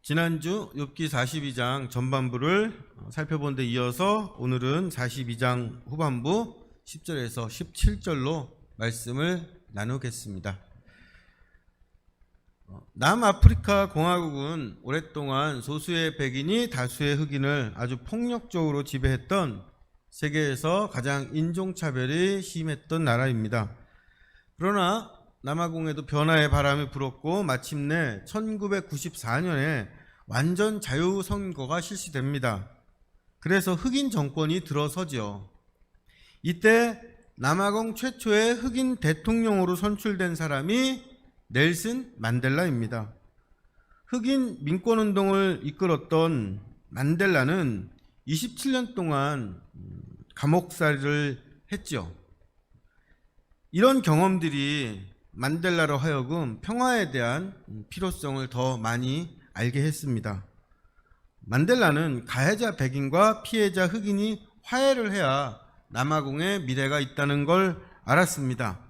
지난주 욥기 42장 전반부를 살펴본 데 이어서 오늘은 42장 후반부 10절에서 17절로 말씀을 나누겠습니다. 남아프리카 공화국은 오랫동안 소수의 백인이 다수의 흑인을 아주 폭력적으로 지배했던 세계에서 가장 인종차별이 심했던 나라입니다. 그러나 남아공에도 변화의 바람이 불었고 마침내 1994년에 완전 자유선거가 실시됩니다. 그래서 흑인 정권이 들어서죠. 이때 남아공 최초의 흑인 대통령으로 선출된 사람이 넬슨 만델라입니다. 흑인 민권운동을 이끌었던 만델라는 27년 동안 감옥살이를 했죠. 이런 경험들이 만델라로 하여금 평화에 대한 필요성을 더 많이 알게 했습니다. 만델라는 가해자 백인과 피해자 흑인이 화해를 해야 남아공의 미래가 있다는 걸 알았습니다.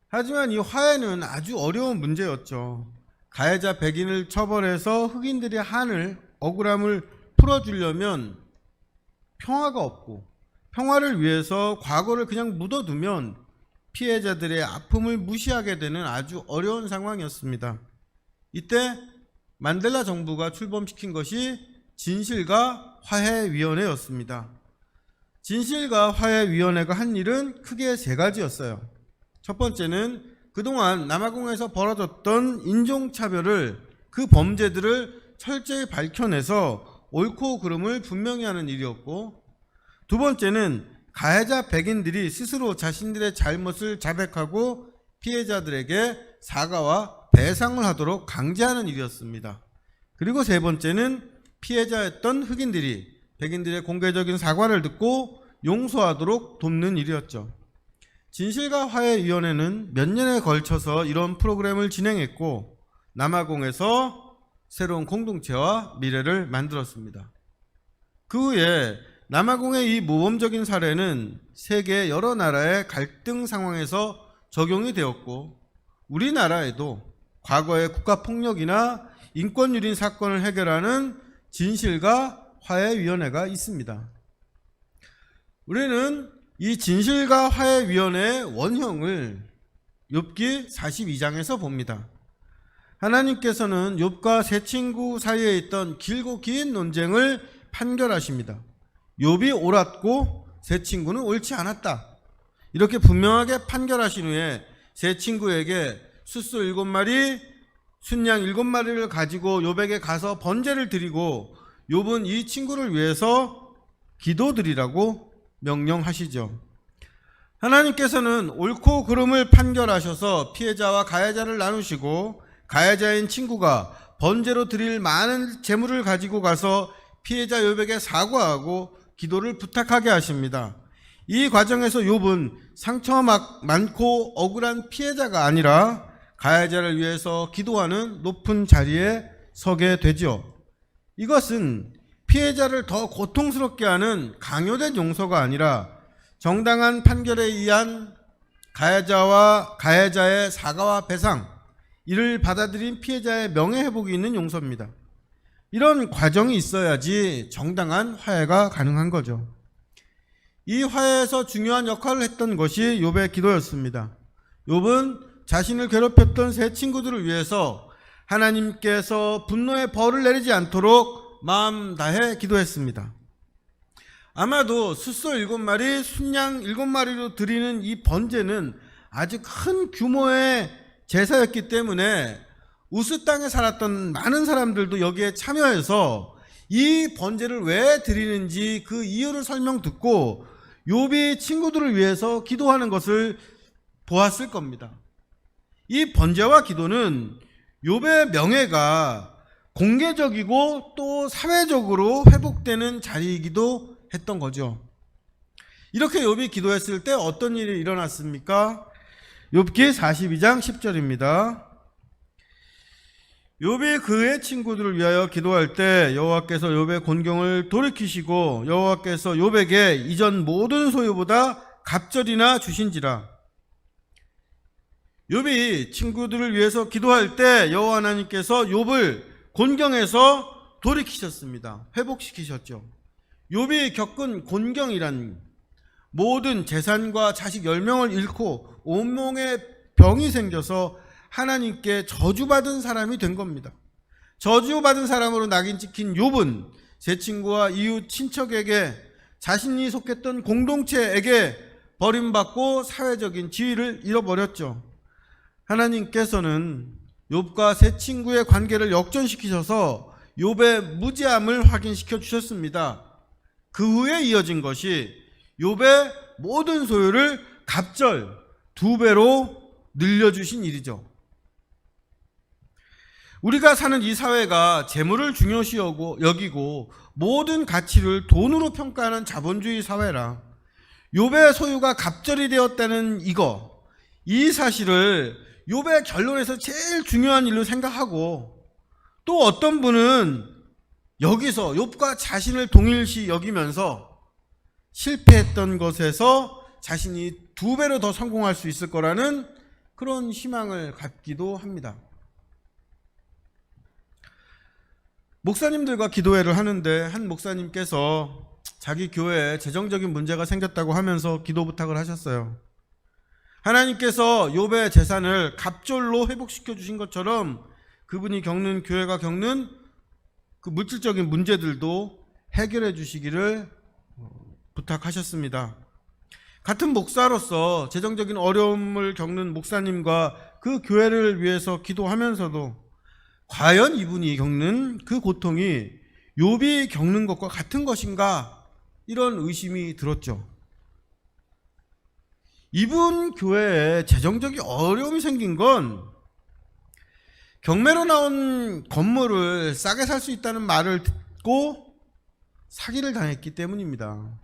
하지만 이 화해는 아주 어려운 문제였죠. 가해자 백인을 처벌해서 흑인들의 한을, 억울함을 풀어주려면 평화가 없고, 평화를 위해서 과거를 그냥 묻어두면 피해자들의 아픔을 무시하게 되는 아주 어려운 상황이었습니다. 이때 만델라 정부가 출범시킨 것이 진실과 화해위원회였습니다. 진실과 화해위원회가 한 일은 크게 세 가지였어요. 첫 번째는 그동안 남아공에서 벌어졌던 인종차별을, 그 범죄들을 철저히 밝혀내서 옳고 그름을 분명히 하는 일이었고, 두 번째는 가해자 백인들이 스스로 자신들의 잘못을 자백하고 피해자들에게 사과와 배상을 하도록 강제하는 일이었습니다. 그리고 세 번째는 피해자였던 흑인들이 백인들의 공개적인 사과를 듣고 용서하도록 돕는 일이었죠. 진실과 화해위원회는 몇 년에 걸쳐서 이런 프로그램을 진행했고 남아공에서 새로운 공동체와 미래를 만들었습니다. 그 후에 남아공의 이 모범적인 사례는 세계 여러 나라의 갈등 상황에서 적용이 되었고 우리나라에도 과거의 국가폭력이나 인권유린 사건을 해결하는 진실과 화해위원회가 있습니다. 우리는 이 진실과 화해위원회의 원형을 욥기 42장에서 봅니다. 하나님께서는 욥과 세 친구 사이에 있던 길고 긴 논쟁을 판결하십니다. 욥이 옳았고 세 친구는 옳지 않았다. 이렇게 분명하게 판결하신 후에 세 친구에게 숫소 7마리, 순양 7마리를 가지고 욥에게 가서 번제를 드리고 욥은 이 친구를 위해서 기도드리라고 명령하시죠. 하나님께서는 옳고 그름을 판결하셔서 피해자와 가해자를 나누시고 가해자인 친구가 번제로 드릴 많은 재물을 가지고 가서 피해자 욥에게 사과하고 기도를 부탁하게 하십니다. 이 과정에서 욥은 상처 많고 억울한 피해자가 아니라 가해자를 위해서 기도하는 높은 자리에 서게 되죠. 이것은 피해자를 더 고통스럽게 하는 강요된 용서가 아니라 정당한 판결에 의한 가해자와 가해자의 사과와 배상, 이를 받아들인 피해자의 명예회복이 있는 용서입니다. 이런 과정이 있어야지 정당한 화해가 가능한 거죠. 이 화해에서 중요한 역할을 했던 것이 욥의 기도였습니다. 욥은 자신을 괴롭혔던 세 친구들을 위해서 하나님께서 분노의 벌을 내리지 않도록 마음 다해 기도했습니다. 아마도 숫소 7마리, 순양 7마리로 드리는 이 번제는 아주 큰 규모의 제사였기 때문에 우스 땅에 살았던 많은 사람들도 여기에 참여해서 이 번제를 왜 드리는지 그 이유를 설명 듣고 욥이 친구들을 위해서 기도하는 것을 보았을 겁니다. 이 번제와 기도는 욥의 명예가 공개적이고 또 사회적으로 회복되는 자리이기도 했던 거죠. 이렇게 욥이 기도했을 때 어떤 일이 일어났습니까? 욥기 42장 10절입니다. 욥이 그의 친구들을 위하여 기도할 때 여호와께서 욥의 곤경을 돌이키시고 여호와께서 욥에게 이전 모든 소유보다 갑절이나 주신지라. 욥이 친구들을 위해서 기도할 때 여호와 하나님께서 욥을 곤경에서 돌이키셨습니다. 회복시키셨죠. 욥이 겪은 곤경이란 모든 재산과 자식 10명을 잃고 온몸에 병이 생겨서 하나님께 저주받은 사람이 된 겁니다. 저주받은 사람으로 낙인 찍힌 욥은 제 친구와 이웃 친척에게 자신이 속했던 공동체에게 버림받고 사회적인 지위를 잃어버렸죠. 하나님께서는 욥과 세 친구의 관계를 역전시키셔서 욥의 무지함을 확인시켜 주셨습니다. 그 후에 이어진 것이 욥의 모든 소유를 갑절 2배로 늘려주신 일이죠. 우리가 사는 이 사회가 재물을 중요시 여기고 모든 가치를 돈으로 평가하는 자본주의 사회라 욥의 소유가 갑절이 되었다는 이 사실을 욥의 결론에서 제일 중요한 일로 생각하고 또 어떤 분은 여기서 욥과 자신을 동일시 여기면서 실패했던 것에서 자신이 2배로 더 성공할 수 있을 거라는 그런 희망을 갖기도 합니다. 목사님들과 기도회를 하는데 한 목사님께서 자기 교회에 재정적인 문제가 생겼다고 하면서 기도 부탁을 하셨어요. 하나님께서 욥의 재산을 갑절로 회복시켜 주신 것처럼 그분이 겪는 교회가 겪는 그 물질적인 문제들도 해결해 주시기를 부탁하셨습니다. 같은 목사로서 재정적인 어려움을 겪는 목사님과 그 교회를 위해서 기도하면서도 과연 이분이 겪는 그 고통이 욥이 겪는 것과 같은 것인가 이런 의심이 들었죠. 이분 교회에 재정적인 어려움이 생긴 건 경매로 나온 건물을 싸게 살 수 있다는 말을 듣고 사기를 당했기 때문입니다.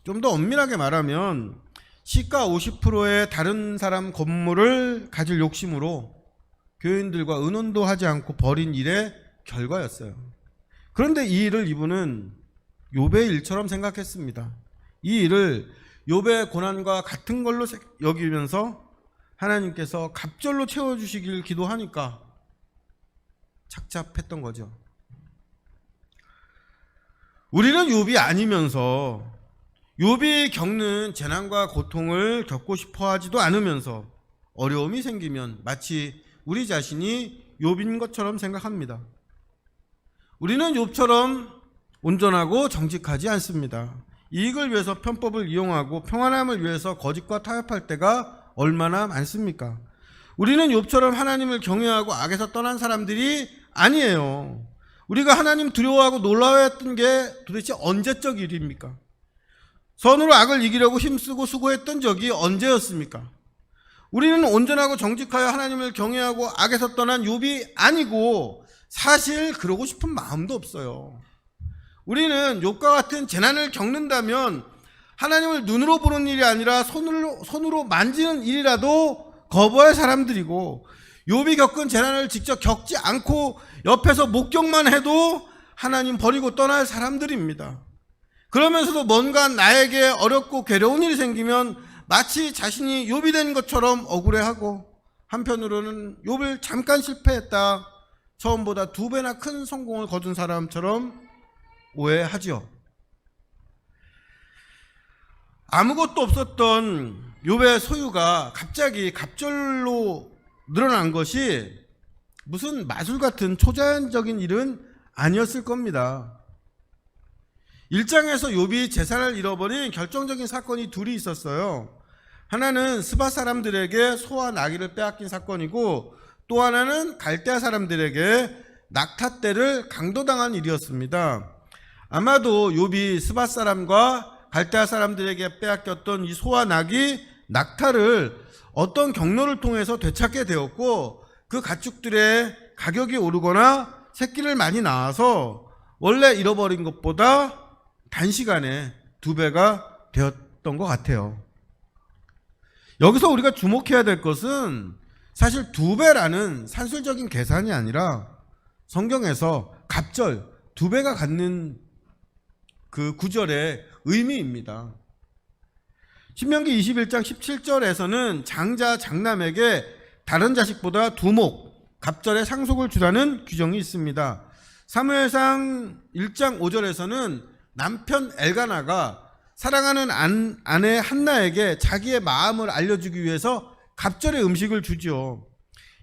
좀 더 엄밀하게 말하면 시가 50%의 다른 사람 건물을 가질 욕심으로 교인들과 의논도 하지 않고 벌인 일의 결과였어요. 그런데 이 일을 이분은 욥의 일처럼 생각했습니다. 이 일을 욥의 고난과 같은 걸로 여기면서 하나님께서 갑절로 채워주시길 기도하니까 착잡했던 거죠. 우리는 욥이 아니면서 욥이 겪는 재난과 고통을 겪고 싶어 하지도 않으면서 어려움이 생기면 마치 우리 자신이 욥인 것처럼 생각합니다. 우리는 욥처럼 온전하고 정직하지 않습니다. 이익을 위해서 편법을 이용하고 평안함을 위해서 거짓과 타협할 때가 얼마나 많습니까? 우리는 욥처럼 하나님을 경외하고 악에서 떠난 사람들이 아니에요. 우리가 하나님 두려워하고 놀라워했던 게 도대체 언제적 일입니까? 선으로 악을 이기려고 힘쓰고 수고했던 적이 언제였습니까? 우리는 온전하고 정직하여 하나님을 경외하고 악에서 떠난 욥이 아니고 사실 그러고 싶은 마음도 없어요. 우리는 욥과 같은 재난을 겪는다면 하나님을 눈으로 보는 일이 아니라 손으로 만지는 일이라도 거부할 사람들이고 욥이 겪은 재난을 직접 겪지 않고 옆에서 목격만 해도 하나님 버리고 떠날 사람들입니다. 그러면서도 뭔가 나에게 어렵고 괴로운 일이 생기면 마치 자신이 욥이 된 것처럼 억울해하고 한편으로는 욥을 잠깐 실패했다 처음보다 2배나 큰 성공을 거둔 사람처럼 오해하죠. 아무것도 없었던 욥의 소유가 갑자기 갑절로 늘어난 것이 무슨 마술 같은 초자연적인 일은 아니었을 겁니다. 1장에서 욥이 재산을 잃어버린 결정적인 사건이 둘이 있었어요. 하나는 스바 사람들에게 소와 나귀를 빼앗긴 사건이고 또 하나는 갈대아 사람들에게 낙타떼를 강도당한 일이었습니다. 아마도 욥이 스바 사람과 갈대아 사람들에게 빼앗겼던 이 소와 나귀, 낙타를 어떤 경로를 통해서 되찾게 되었고 그 가축들의 가격이 오르거나 새끼를 많이 낳아서 원래 잃어버린 것보다 단시간에 2배가 되었던 것 같아요. 여기서 우리가 주목해야 될 것은 사실 2배라는 산술적인 계산이 아니라 성경에서 갑절 2배가 갖는 그 구절의 의미입니다. 신명기 21장 17절에서는 장자 장남에게 다른 자식보다 두목 갑절에 상속을 주라는 규정이 있습니다. 사무엘상 1장 5절에서는 남편 엘가나가 사랑하는 아내 한나에게 자기의 마음을 알려주기 위해서 갑절의 음식을 주죠.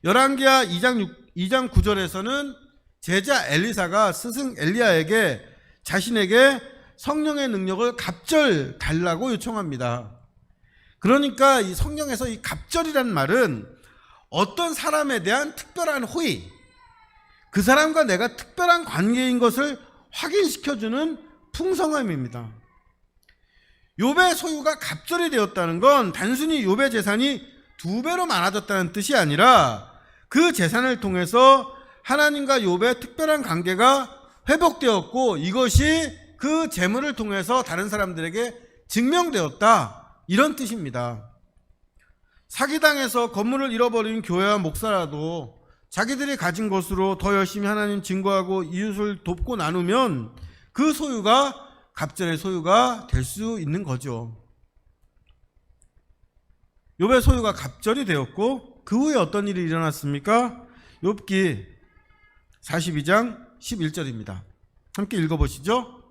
열왕기하 2장 9절에서는 제자 엘리사가 스승 엘리야에게 자신에게 성령의 능력을 갑절 달라고 요청합니다. 그러니까 이 성경에서 이 갑절이란 말은 어떤 사람에 대한 특별한 호의, 그 사람과 내가 특별한 관계인 것을 확인시켜주는 풍성함입니다. 욥의 소유가 갑절이 되었다는 건 단순히 욥의 재산이 2배로 많아졌다는 뜻이 아니라 그 재산을 통해서 하나님과 욥의 특별한 관계가 회복되었고 이것이 그 재물을 통해서 다른 사람들에게 증명되었다, 이런 뜻입니다. 사기당해서 건물을 잃어버린 교회와 목사라도 자기들이 가진 것으로 더 열심히 하나님 증거하고 이웃을 돕고 나누면 그 소유가 갑절의 소유가 될 수 있는 거죠. 욥의 소유가 갑절이 되었고 그 후에 어떤 일이 일어났습니까? 욥기 42장 11절입니다. 함께 읽어보시죠.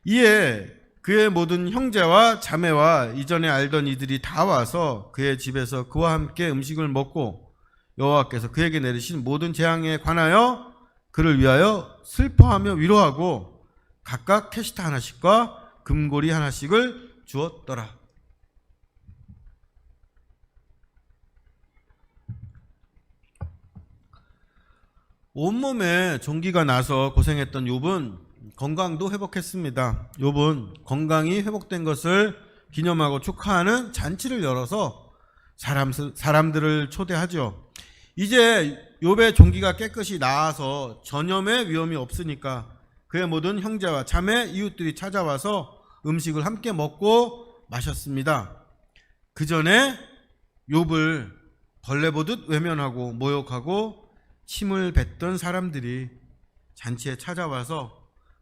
이에 그의 모든 형제와 자매와 이전에 알던 이들이 다 와서 그의 집에서 그와 함께 음식을 먹고 여호와께서 그에게 내리신 모든 재앙에 관하여 그를 위하여 슬퍼하며 위로하고 각각 캐시타 하나씩과 금고리 하나씩을 주었더라. 온몸에 종기가 나서 고생했던 욥은 건강도 회복했습니다. 욥은 건강이 회복된 것을 기념하고 축하하는 잔치를 열어서 사람들을 초대하죠. 이제 욥의 종기가 깨끗이 나아서 전염의 위험이 없으니까 그의 모든 형제와 자매, 이웃들이 찾아와서 음식을 함께 먹고 마셨습니다. 그 전에 욥을 벌레 보듯 외면하고 모욕하고 침을 뱉던 사람들이 잔치에 찾아와서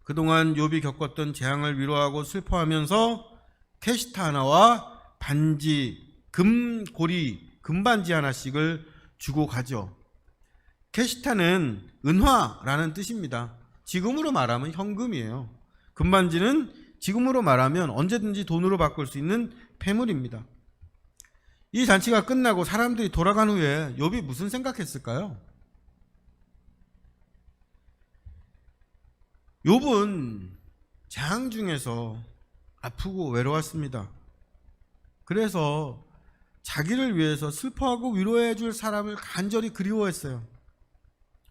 그동안 욥이 겪었던 재앙을 위로하고 슬퍼하면서 캐시타 하나와 반지, 금고리, 금반지 하나씩을 주고 가죠. 캐시타는 은화라는 뜻입니다. 지금으로 말하면 현금이에요. 금반지는 지금으로 말하면 언제든지 돈으로 바꿀 수 있는 폐물입니다. 이 잔치가 끝나고 사람들이 돌아간 후에 욥이 무슨 생각했을까요? 욥은 재앙 중에서 아프고 외로웠습니다. 그래서 자기를 위해서 슬퍼하고 위로해 줄 사람을 간절히 그리워했어요.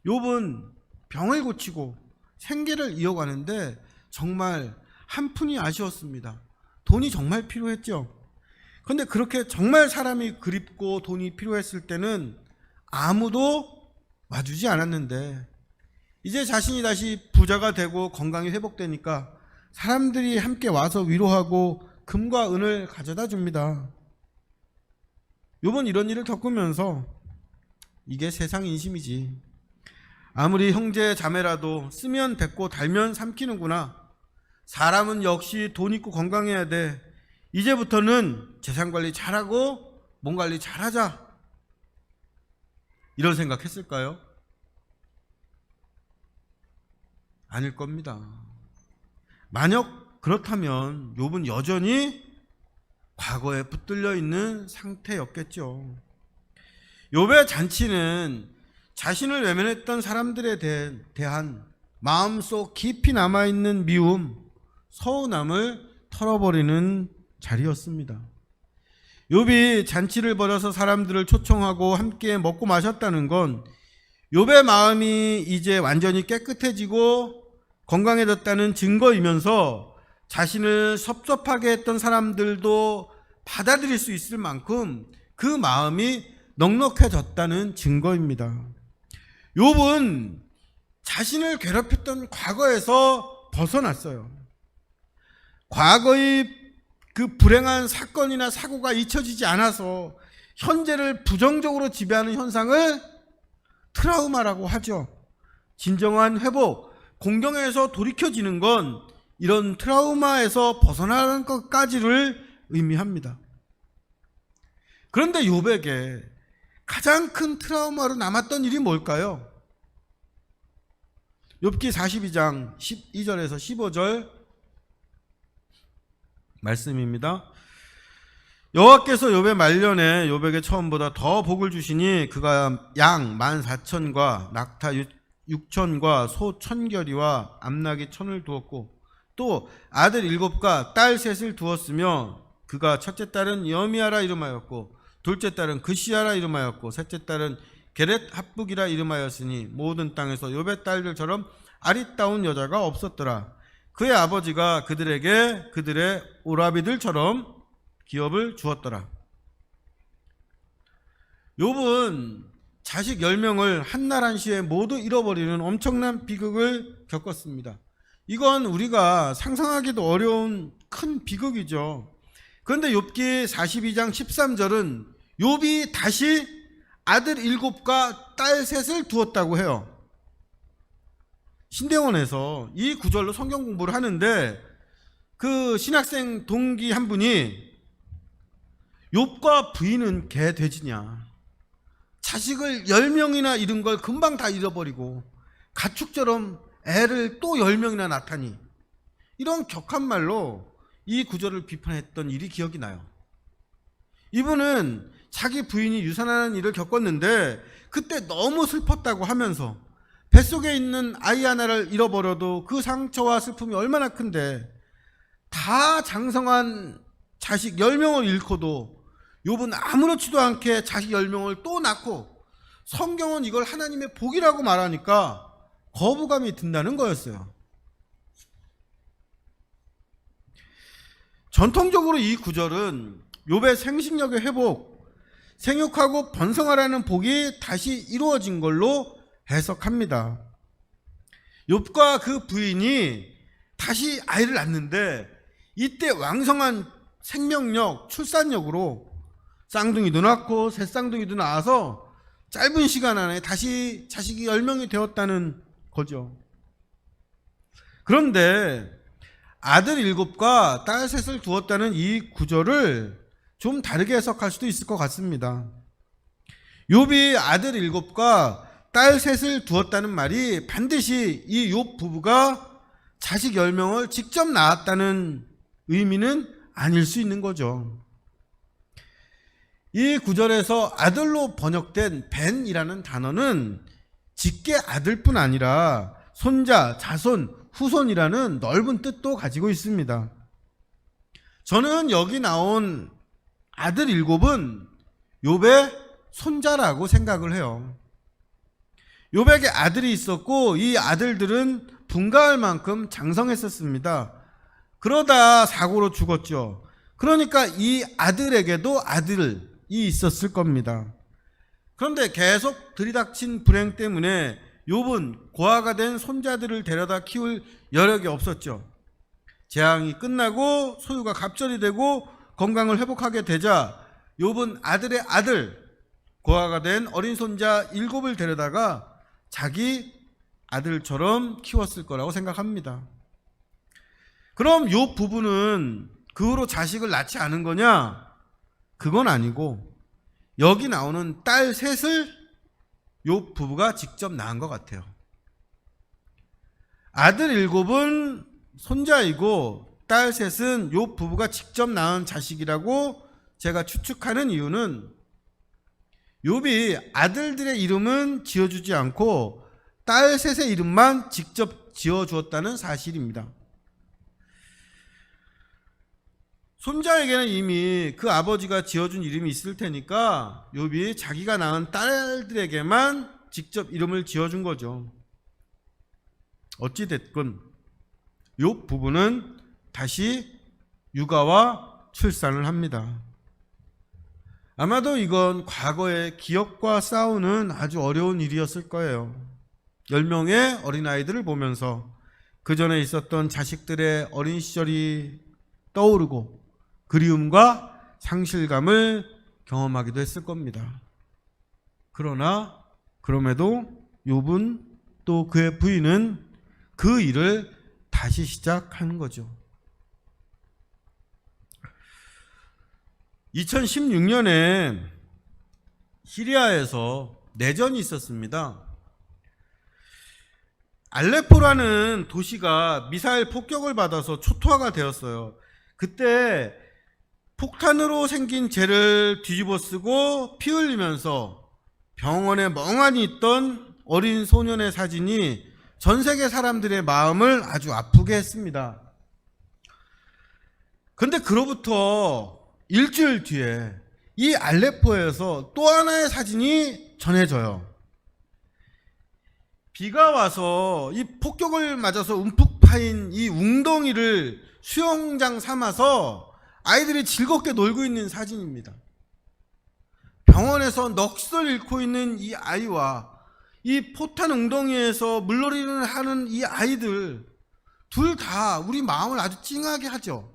욥은 병을 고치고 생계를 이어가는데 정말 한푼이 아쉬웠습니다. 돈이 정말 필요했죠. 그런데 그렇게 정말 사람이 그립고 돈이 필요했을 때는 아무도 와주지 않았는데 이제 자신이 다시 부자가 되고 건강이 회복되니까 사람들이 함께 와서 위로하고 금과 은을 가져다 줍니다. 욥은 이런 일을 겪으면서 이게 세상 인심이지, 아무리 형제 자매라도 쓰면 뱉고 달면 삼키는구나, 사람은 역시 돈 있고 건강해야 돼, 이제부터는 재산관리 잘하고 몸관리 잘하자, 이런 생각했을까요? 아닐 겁니다. 만약 그렇다면 욥은 여전히 과거에 붙들려 있는 상태였겠죠. 욥의 잔치는 자신을 외면했던 사람들에 대한 마음속 깊이 남아있는 미움, 서운함을 털어버리는 자리였습니다. 욥이 잔치를 벌여서 사람들을 초청하고 함께 먹고 마셨다는 건 욥의 마음이 이제 완전히 깨끗해지고 건강해졌다는 증거이면서 자신을 섭섭하게 했던 사람들도 받아들일 수 있을 만큼 그 마음이 넉넉해졌다는 증거입니다. 욥은 자신을 괴롭혔던 과거에서 벗어났어요. 과거의 그 불행한 사건이나 사고가 잊혀지지 않아서 현재를 부정적으로 지배하는 현상을 트라우마라고 하죠. 진정한 회복, 공경에서 돌이켜지는 건 이런 트라우마에서 벗어나는 것까지를 의미합니다. 그런데 욥에게 가장 큰 트라우마로 남았던 일이 뭘까요? 욥기 42장 12절에서 15절 말씀입니다. 여호와께서 욥의 말년에 욥에게 처음보다 더 복을 주시니 그가 양 14,000과 낙타 6,000과 소 1,000결이와 암나귀 1,000을 두었고 또 아들 7과 딸 3을 두었으며 그가 첫째 딸은 여미야라 이름하였고 둘째 딸은 그시야라 이름하였고 셋째 딸은 게렛 합북이라 이름하였으니 모든 땅에서 욥의 딸들처럼 아리따운 여자가 없었더라. 그의 아버지가 그들에게 그들의 오라비들처럼 기업을 주었더라. 욥은 자식 10명을 한날 한시에 모두 잃어버리는 엄청난 비극을 겪었습니다. 이건 우리가 상상하기도 어려운 큰 비극이죠. 그런데 욥기 42장 13절은 욥이 다시 아들 7과 딸 3을 두었다고 해요. 신대원에서 이 구절로 성경 공부를 하는데 그 신학생 동기 한 분이 욥과 부인은 개 돼지냐, 자식을 10명이나 잃은 걸 금방 다 잃어버리고 가축처럼 애를 또 10명이나 낳다니, 이런 격한 말로 이 구절을 비판했던 일이 기억이 나요. 이분은 자기 부인이 유산하는 일을 겪었는데 그때 너무 슬펐다고 하면서 뱃속에 있는 아이 하나를 잃어버려도 그 상처와 슬픔이 얼마나 큰데 다 장성한 자식 10명을 잃고도 욥은 아무렇지도 않게 자식 10명을 또 낳고 성경은 이걸 하나님의 복이라고 말하니까 거부감이 든다는 거였어요. 전통적으로 이 구절은 욥의 생식력의 회복, 생육하고 번성하라는 복이 다시 이루어진 걸로 해석합니다. 욥과 그 부인이 다시 아이를 낳는데 이때 왕성한 생명력, 출산력으로 쌍둥이도 낳고 새쌍둥이도 낳아서 짧은 시간 안에 다시 자식이 10명이 되었다는 거죠. 그런데 아들 7과 딸 3을 두었다는 이 구절을 좀 다르게 해석할 수도 있을 것 같습니다. 욥이 아들 7과 딸 3을 두었다는 말이 반드시 이 욥 부부가 자식 10명을 직접 낳았다는 의미는 아닐 수 있는 거죠. 이 구절에서 아들로 번역된 벤이라는 단어는 직계 아들뿐 아니라 손자, 자손, 후손이라는 넓은 뜻도 가지고 있습니다. 저는 여기 나온 아들 7은 욥의 손자라고 생각을 해요. 욥에게 아들이 있었고 이 아들들은 분가할 만큼 장성했었습니다. 그러다 사고로 죽었죠. 그러니까 이 아들에게도 아들이 있었을 겁니다. 그런데 계속 들이닥친 불행 때문에 욥은 고아가 된 손자들을 데려다 키울 여력이 없었죠. 재앙이 끝나고 소유가 갑절이 되고 건강을 회복하게 되자 욥은 아들의 아들, 고아가 된 어린 손자 7을 데려다가 자기 아들처럼 키웠을 거라고 생각합니다. 그럼 욥 부부는 그 후로 자식을 낳지 않은 거냐? 그건 아니고 여기 나오는 딸 3을 욥 부부가 직접 낳은 것 같아요. 아들 7은 손자이고 딸 3은 욥 부부가 직접 낳은 자식이라고 제가 추측하는 이유는 욥이 아들들의 이름은 지어주지 않고 딸 3의 이름만 직접 지어주었다는 사실입니다. 손자에게는 이미 그 아버지가 지어준 이름이 있을 테니까 욥이 자기가 낳은 딸들에게만 직접 이름을 지어준 거죠. 어찌됐건 욥 부부는 다시 육아와 출산을 합니다. 아마도 이건 과거의 기억과 싸우는 아주 어려운 일이었을 거예요. 10명의 어린아이들을 보면서 그 전에 있었던 자식들의 어린 시절이 떠오르고 그리움과 상실감을 경험하기도 했을 겁니다. 그럼에도 욥은 또 그의 부인은 그 일을 다시 시작하는 거죠. 2016년에 시리아에서 내전이 있었습니다. 알레포라는 도시가 미사일 폭격을 받아서 초토화가 되었어요. 그때 폭탄으로 생긴 죄를 뒤집어 쓰고 피 흘리면서 병원에 멍하니 있던 어린 소년의 사진이 전 세계 사람들의 마음을 아주 아프게 했습니다. 그런데 그로부터 일주일 뒤에 이 알레포에서 또 하나의 사진이 전해져요. 비가 와서 이 폭격을 맞아서 움푹 파인 이 웅덩이를 수영장 삼아서 아이들이 즐겁게 놀고 있는 사진입니다. 병원에서 넋을 잃고 있는 이 아이와 이 포탄 웅덩이에서 물놀이를 하는 이 아이들 둘 다 우리 마음을 아주 찡하게 하죠.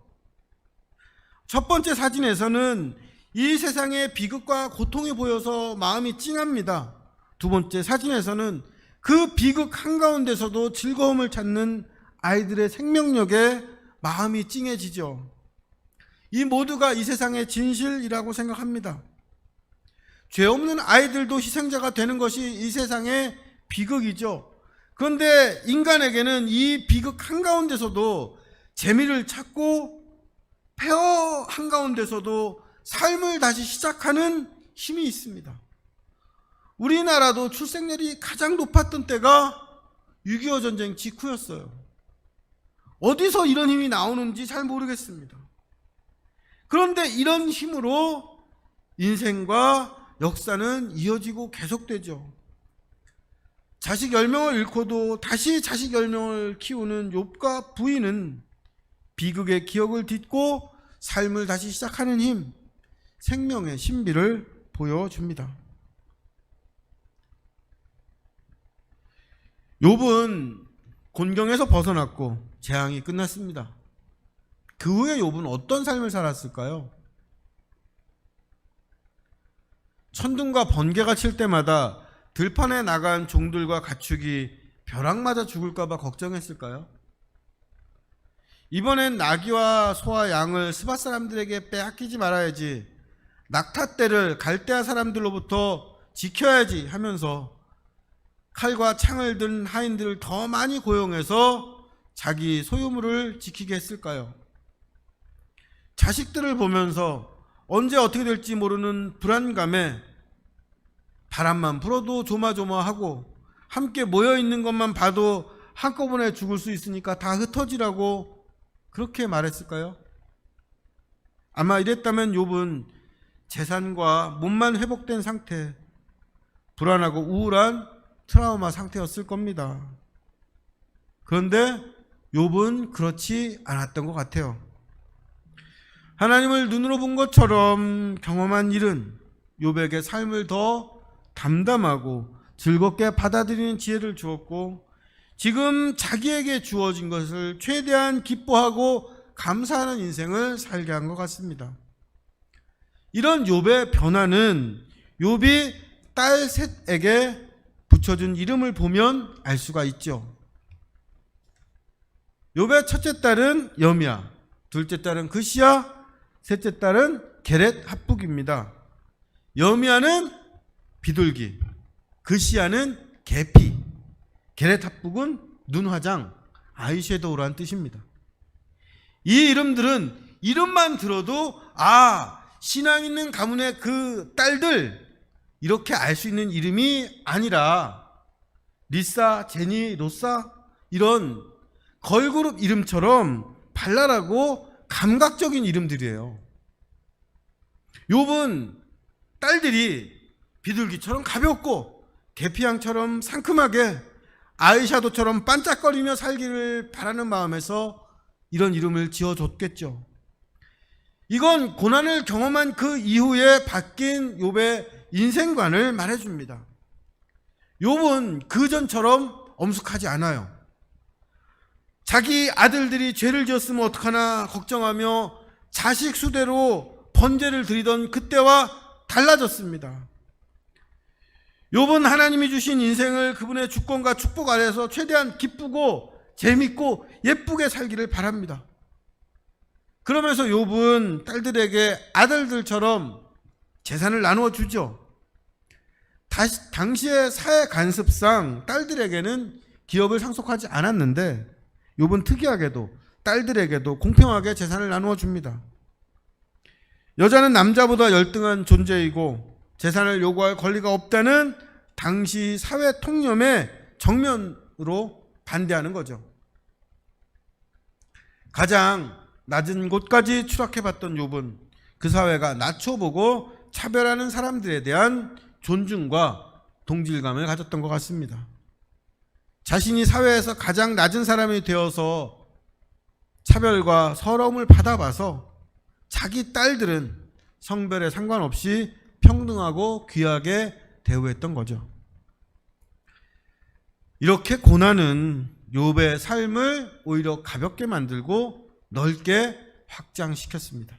첫 번째 사진에서는 이 세상의 비극과 고통이 보여서 마음이 찡합니다. 두 번째 사진에서는 그 비극 한가운데서도 즐거움을 찾는 아이들의 생명력에 마음이 찡해지죠. 이 모두가 이 세상의 진실이라고 생각합니다. 죄 없는 아이들도 희생자가 되는 것이 이 세상의 비극이죠. 그런데 인간에게는 이 비극 한가운데서도 재미를 찾고 폐허 한가운데서도 삶을 다시 시작하는 힘이 있습니다. 우리나라도 출생률이 가장 높았던 때가 6.25 전쟁 직후였어요. 어디서 이런 힘이 나오는지 잘 모르겠습니다. 그런데 이런 힘으로 인생과 역사는 이어지고 계속되죠. 자식 10명을 잃고도 다시 자식 10명을 키우는 욥과 부인은 비극의 기억을 딛고 삶을 다시 시작하는 힘, 생명의 신비를 보여줍니다. 욥은 곤경에서 벗어났고 재앙이 끝났습니다. 그 후에 욥은 어떤 삶을 살았을까요? 천둥과 번개가 칠 때마다 들판에 나간 종들과 가축이 벼락 맞아 죽을까봐 걱정했을까요? 이번엔 나귀와 소와 양을 스밧 사람들에게 빼앗기지 말아야지, 낙타떼를 갈대아 사람들로부터 지켜야지 하면서 칼과 창을 든 하인들을 더 많이 고용해서 자기 소유물을 지키게 했을까요? 자식들을 보면서 언제 어떻게 될지 모르는 불안감에 바람만 불어도 조마조마하고 함께 모여있는 것만 봐도 한꺼번에 죽을 수 있으니까 다 흩어지라고 그렇게 말했을까요? 아마 이랬다면 욥은 재산과 몸만 회복된 상태, 불안하고 우울한 트라우마 상태였을 겁니다. 그런데 욥은 그렇지 않았던 것 같아요. 하나님을 눈으로 본 것처럼 경험한 일은 욥에게 삶을 더 담담하고 즐겁게 받아들이는 지혜를 주었고, 지금 자기에게 주어진 것을 최대한 기뻐하고 감사하는 인생을 살게 한 것 같습니다. 이런 욥의 변화는 욥이 딸 셋에게 붙여준 이름을 보면 알 수가 있죠. 욥의 첫째 딸은 여미야, 둘째 딸은 그시야, 셋째 딸은 게렛 합북입니다. 여미야는 비둘기, 그시야는 계피, 게렛 합북은 눈화장, 아이섀도우라는 뜻입니다. 이 이름들은 이름만 들어도 신앙 있는 가문의 그 딸들, 이렇게 알 수 있는 이름이 아니라 리사, 제니, 로사 이런 걸그룹 이름처럼 발랄하고 감각적인 이름들이에요. 욥은 딸들이 비둘기처럼 가볍고 계피향처럼 상큼하게 아이샤도처럼 반짝거리며 살기를 바라는 마음에서 이런 이름을 지어줬겠죠. 이건 고난을 경험한 그 이후에 바뀐 욥의 인생관을 말해줍니다. 욥은 그전처럼 엄숙하지 않아요. 자기 아들들이 죄를 지었으면 어떡하나 걱정하며 자식 수대로 번제를 드리던 그때와 달라졌습니다. 욥은 하나님이 주신 인생을 그분의 주권과 축복 아래서 최대한 기쁘고 재밌고 예쁘게 살기를 바랍니다. 그러면서 욥은 딸들에게 아들들처럼 재산을 나누어 주죠. 당시의 사회 간습상 딸들에게는 기업을 상속하지 않았는데 욥은 특이하게도 딸들에게도 공평하게 재산을 나누어 줍니다. 여자는 남자보다 열등한 존재이고 재산을 요구할 권리가 없다는 당시 사회 통념에 정면으로 반대하는 거죠. 가장 낮은 곳까지 추락해봤던 욥은 그 사회가 낮춰보고 차별하는 사람들에 대한 존중과 동질감을 가졌던 것 같습니다. 자신이 사회에서 가장 낮은 사람이 되어서 차별과 서러움을 받아봐서 자기 딸들은 성별에 상관없이 평등하고 귀하게 대우했던 거죠. 이렇게 고난은 욥의 삶을 오히려 가볍게 만들고 넓게 확장시켰습니다.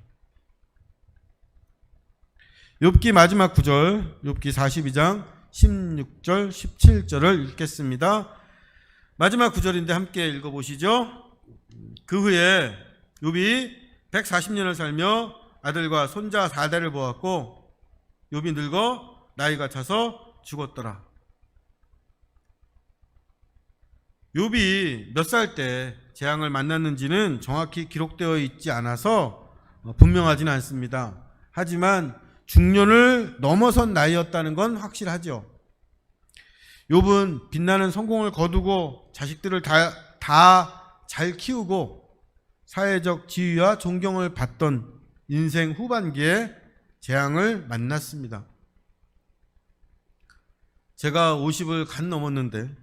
욥기 마지막 구절, 욥기 42장 16절, 17절을 읽겠습니다. 마지막 구절인데 함께 읽어보시죠. 그 후에 욥이 140년을 살며 아들과 손자 4대를 보았고 욥이 늙어 나이가 차서 죽었더라. 욥이 몇 살 때 재앙을 만났는지는 정확히 기록되어 있지 않아서 분명하지는 않습니다. 하지만 중년을 넘어선 나이였다는 건 확실하죠. 욥은 빛나는 성공을 거두고 자식들을 다 잘 키우고 사회적 지위와 존경을 받던 인생 후반기에 재앙을 만났습니다. 제가 50을 간 넘었는데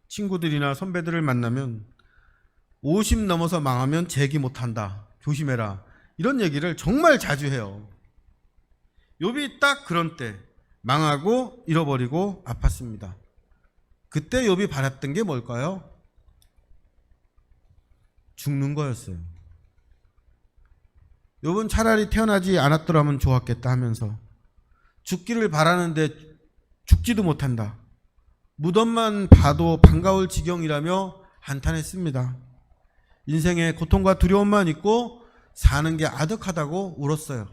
친구들이나 선배들을 만나면 50 넘어서 망하면 재기 못한다. 조심해라. 이런 얘기를 정말 자주 해요. 욥이 딱 그런 때 망하고 잃어버리고 아팠습니다. 그때 욥이 바랐던 게 뭘까요? 죽는 거였어요. 욥은 차라리 태어나지 않았더라면 좋았겠다 하면서 죽기를 바라는데 죽지도 못한다. 무덤만 봐도 반가울 지경이라며 한탄했습니다. 인생에 고통과 두려움만 있고 사는 게 아득하다고 울었어요.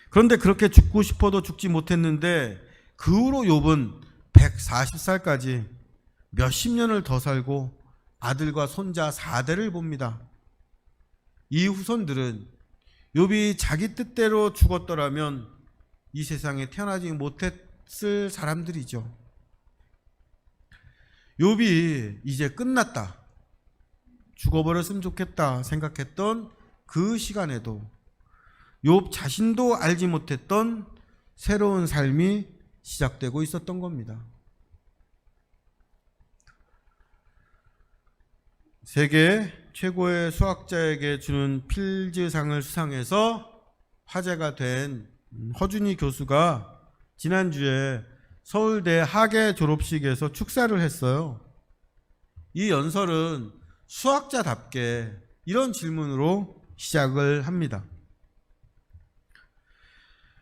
그런데 그렇게 죽고 싶어도 죽지 못했는데 그 후로 욥은 140살까지 몇십 년을 더 살고 아들과 손자 4대를 봅니다. 이 후손들은 욥이 자기 뜻대로 죽었더라면 이 세상에 태어나지 못했을 사람들이죠. 욥이 이제 끝났다, 죽어버렸으면 좋겠다 생각했던 그 시간에도 욥 자신도 알지 못했던 새로운 삶이 시작되고 있었던 겁니다. 세계 최고의 수학자에게 주는 필즈상을 수상해서 화제가 된 허준희 교수가 지난주에 서울대 학예 졸업식에서 축사를 했어요. 이 연설은 수학자답게 이런 질문으로 시작을 합니다.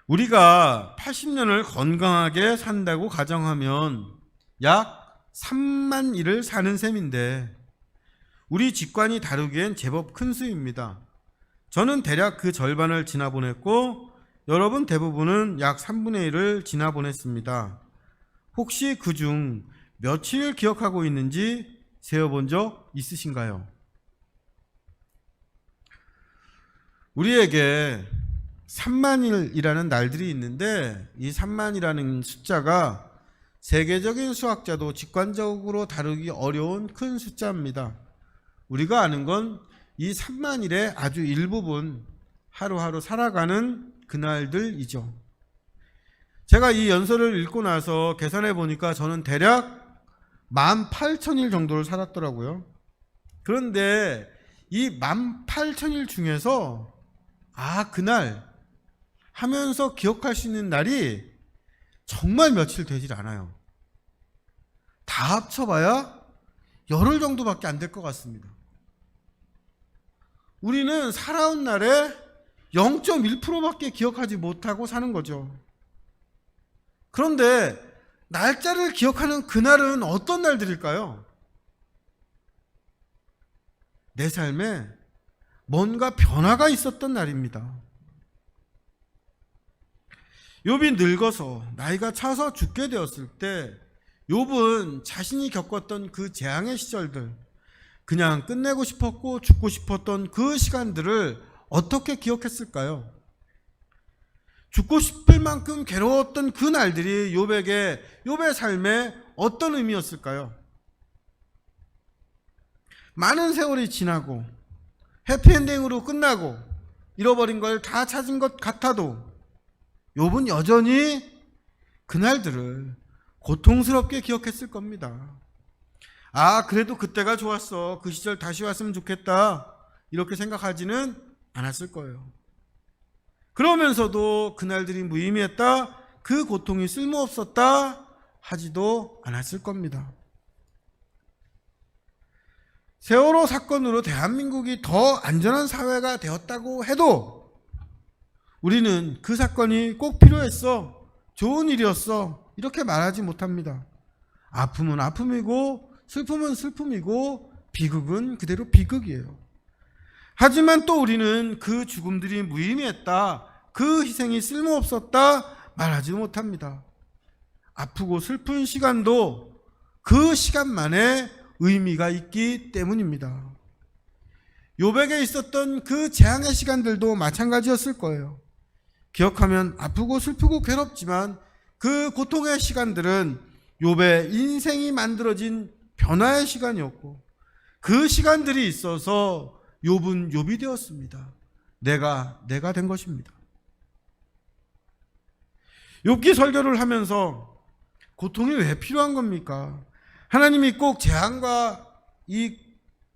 우리가 80년을 건강하게 산다고 가정하면 약 3만 일을 사는 셈인데 우리 직관이 다루기엔 제법 큰 수입니다. 저는 대략 그 절반을 지나보냈고 여러분 대부분은 약 3분의 1을 지나보냈습니다. 혹시 그중 며칠을 기억하고 있는지 세어본 적 있으신가요? 우리에게 3만일이라는 날들이 있는데 이 3만이라는 숫자가 세계적인 수학자도 직관적으로 다루기 어려운 큰 숫자입니다. 우리가 아는 건 이 3만일의 아주 일부분, 하루하루 살아가는 그날들이죠. 제가 이 연설을 읽고 나서 계산해 보니까 저는 대략 18,000일 정도를 살았더라고요. 그런데 이 18,000일 중에서 그날 하면서 기억할 수 있는 날이 정말 며칠 되질 않아요. 다 합쳐봐야 열흘 정도밖에 안 될 것 같습니다. 우리는 살아온 날에 0.1%밖에 기억하지 못하고 사는 거죠. 그런데 날짜를 기억하는 그날은 어떤 날들일까요? 내 삶에 뭔가 변화가 있었던 날입니다. 욥이 늙어서 나이가 차서 죽게 되었을 때 욥은 자신이 겪었던 그 재앙의 시절들, 그냥 끝내고 싶었고 죽고 싶었던 그 시간들을 어떻게 기억했을까요? 죽고 싶을 만큼 괴로웠던 그 날들이 욥의 삶에 어떤 의미였을까요? 많은 세월이 지나고 해피엔딩으로 끝나고 잃어버린 걸 다 찾은 것 같아도 욥은 여전히 그날들을 고통스럽게 기억했을 겁니다. 아, 그래도 그때가 좋았어. 그 시절 다시 왔으면 좋겠다. 이렇게 생각하지는 않았을 거예요. 그러면서도 그날들이 무의미했다, 그 고통이 쓸모없었다 하지도 않았을 겁니다. 세월호 사건으로 대한민국이 더 안전한 사회가 되었다고 해도 우리는 그 사건이 꼭 필요했어, 좋은 일이었어, 이렇게 말하지 못합니다. 아픔은 아픔이고 슬픔은 슬픔이고 비극은 그대로 비극이에요. 하지만 또 우리는 그 죽음들이 무의미했다, 그 희생이 쓸모없었다 말하지 못합니다. 아프고 슬픈 시간도 그 시간만에 의미가 있기 때문입니다. 욥에게 있었던 그 재앙의 시간들도 마찬가지였을 거예요. 기억하면 아프고 슬프고 괴롭지만 그 고통의 시간들은 욥의 인생이 만들어진 변화의 시간이었고, 그 시간들이 있어서 욥은 욥이 되었습니다. 내가 된 것입니다. 욥기 설교를 하면서 고통이 왜 필요한 겁니까? 하나님이 꼭 재앙과 이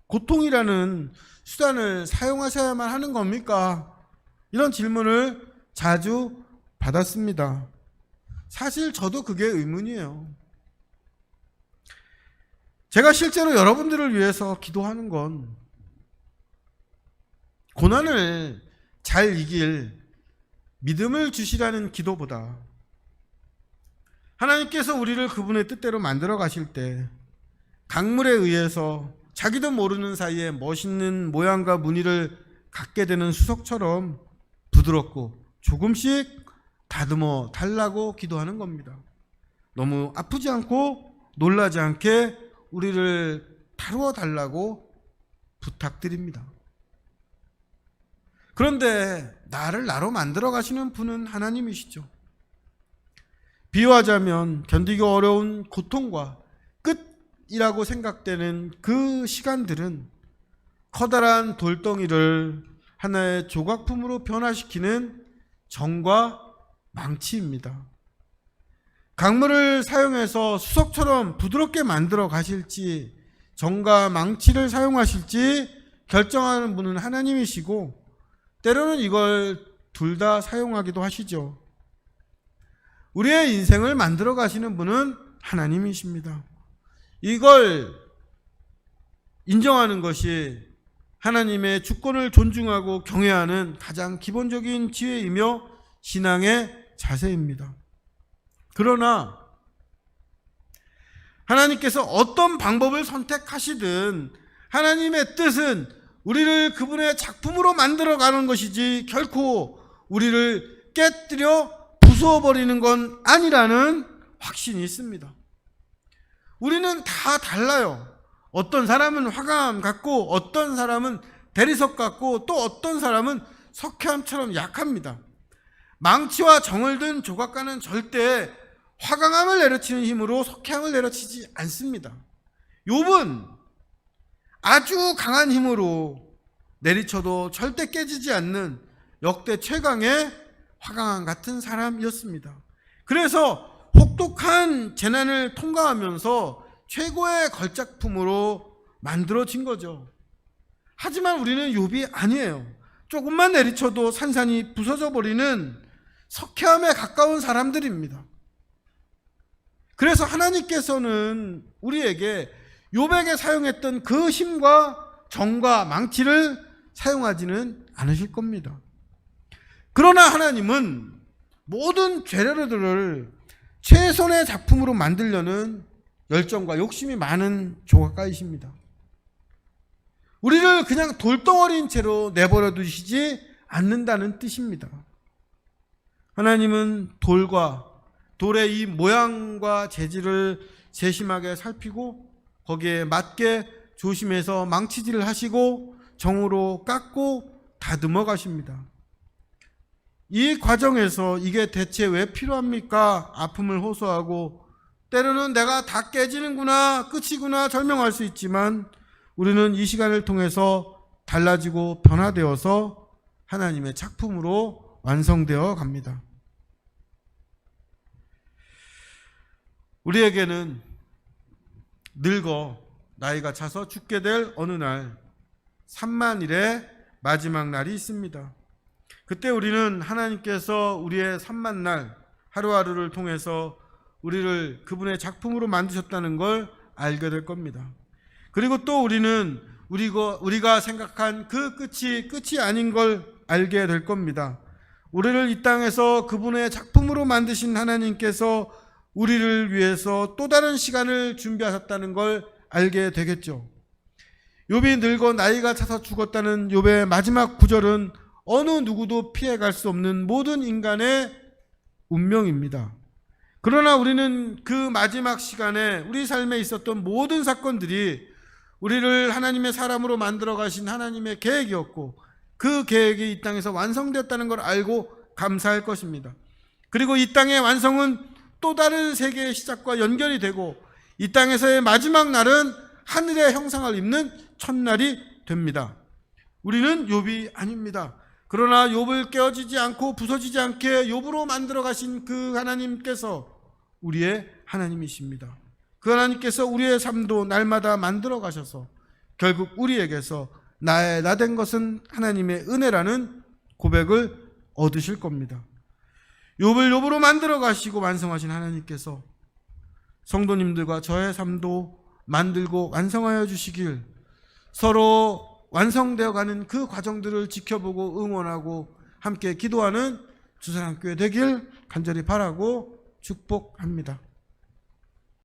고통이라는 수단을 사용하셔야만 하는 겁니까? 이런 질문을 자주 받았습니다. 사실 저도 그게 의문이에요. 제가 실제로 여러분들을 위해서 기도하는 건 고난을 잘 이길 믿음을 주시라는 기도보다 하나님께서 우리를 그분의 뜻대로 만들어 가실 때 강물에 의해서 자기도 모르는 사이에 멋있는 모양과 무늬를 갖게 되는 수석처럼 부드럽고 조금씩 다듬어 달라고 기도하는 겁니다. 너무 아프지 않고 놀라지 않게 우리를 다루어 달라고 부탁드립니다. 그런데 나를 나로 만들어 가시는 분은 하나님이시죠. 비유하자면 견디기 어려운 고통과 끝이라고 생각되는 그 시간들은 커다란 돌덩이를 하나의 조각품으로 변화시키는 정과 망치입니다. 강물을 사용해서 수석처럼 부드럽게 만들어 가실지 정과 망치를 사용하실지 결정하는 분은 하나님이시고, 때로는 이걸 둘 다 사용하기도 하시죠. 우리의 인생을 만들어 가시는 분은 하나님이십니다. 이걸 인정하는 것이 하나님의 주권을 존중하고 경외하는 가장 기본적인 지혜이며 신앙의 자세입니다. 그러나 하나님께서 어떤 방법을 선택하시든 하나님의 뜻은 우리를 그분의 작품으로 만들어가는 것이지 결코 우리를 깨뜨려 부숴버리는 건 아니라는 확신이 있습니다. 우리는 다 달라요. 어떤 사람은 화강암 같고 어떤 사람은 대리석 같고 또 어떤 사람은 석회암처럼 약합니다. 망치와 정을 든 조각가는 절대 화강암을 내려치는 힘으로 석회암을 내려치지 않습니다. 욥은 아주 강한 힘으로 내리쳐도 절대 깨지지 않는 역대 최강의 화강암 같은 사람이었습니다. 그래서 혹독한 재난을 통과하면서 최고의 걸작품으로 만들어진 거죠. 하지만 우리는 욥이 아니에요. 조금만 내리쳐도 산산이 부서져 버리는 석회암에 가까운 사람들입니다. 그래서 하나님께서는 우리에게 욥에게 사용했던 그 힘과 정과 망치를 사용하지는 않으실 겁니다. 그러나 하나님은 모든 재료들을 최선의 작품으로 만들려는 열정과 욕심이 많은 조각가이십니다. 우리를 그냥 돌덩어리인 채로 내버려 두시지 않는다는 뜻입니다. 하나님은 돌의 이 모양과 재질을 세심하게 살피고 거기에 맞게 조심해서 망치질을 하시고 정으로 깎고 다듬어 가십니다. 이 과정에서 이게 대체 왜 필요합니까? 아픔을 호소하고 때로는 내가 다 깨지는구나, 끝이구나 절명할 수 있지만 우리는 이 시간을 통해서 달라지고 변화되어서 하나님의 작품으로 완성되어 갑니다. 우리에게는 늙어 나이가 차서 죽게 될 어느 날 삼만일의 마지막 날이 있습니다. 그때 우리는 하나님께서 우리의 삼만날 하루하루를 통해서 우리를 그분의 작품으로 만드셨다는 걸 알게 될 겁니다. 그리고 또 우리는 우리가 생각한 그 끝이 아닌 걸 알게 될 겁니다. 우리를 이 땅에서 그분의 작품으로 만드신 하나님께서 우리를 위해서 또 다른 시간을 준비하셨다는 걸 알게 되겠죠. 욥이 늙어 나이가 차서 죽었다는 욥의 마지막 구절은 어느 누구도 피해갈 수 없는 모든 인간의 운명입니다. 그러나 우리는 그 마지막 시간에 우리 삶에 있었던 모든 사건들이 우리를 하나님의 사람으로 만들어 가신 하나님의 계획이었고 그 계획이 이 땅에서 완성되었다는 걸 알고 감사할 것입니다. 그리고 이 땅의 완성은 또 다른 세계의 시작과 연결이 되고 이 땅에서의 마지막 날은 하늘의 형상을 입는 첫날이 됩니다. 우리는 욥이 아닙니다. 그러나 욥을 깨어지지 않고 부서지지 않게 욥으로 만들어 가신 그 하나님께서 우리의 하나님이십니다. 그 하나님께서 우리의 삶도 날마다 만들어 가셔서 결국 우리에게서 나 된 것은 하나님의 은혜라는 고백을 얻으실 겁니다. 욥을 욥으로 만들어 가시고 완성하신 하나님께서 성도님들과 저의 삶도 만들고 완성하여 주시길, 서로 완성되어 가는 그 과정들을 지켜보고 응원하고 함께 기도하는 주사랑교회 되길 간절히 바라고 축복합니다.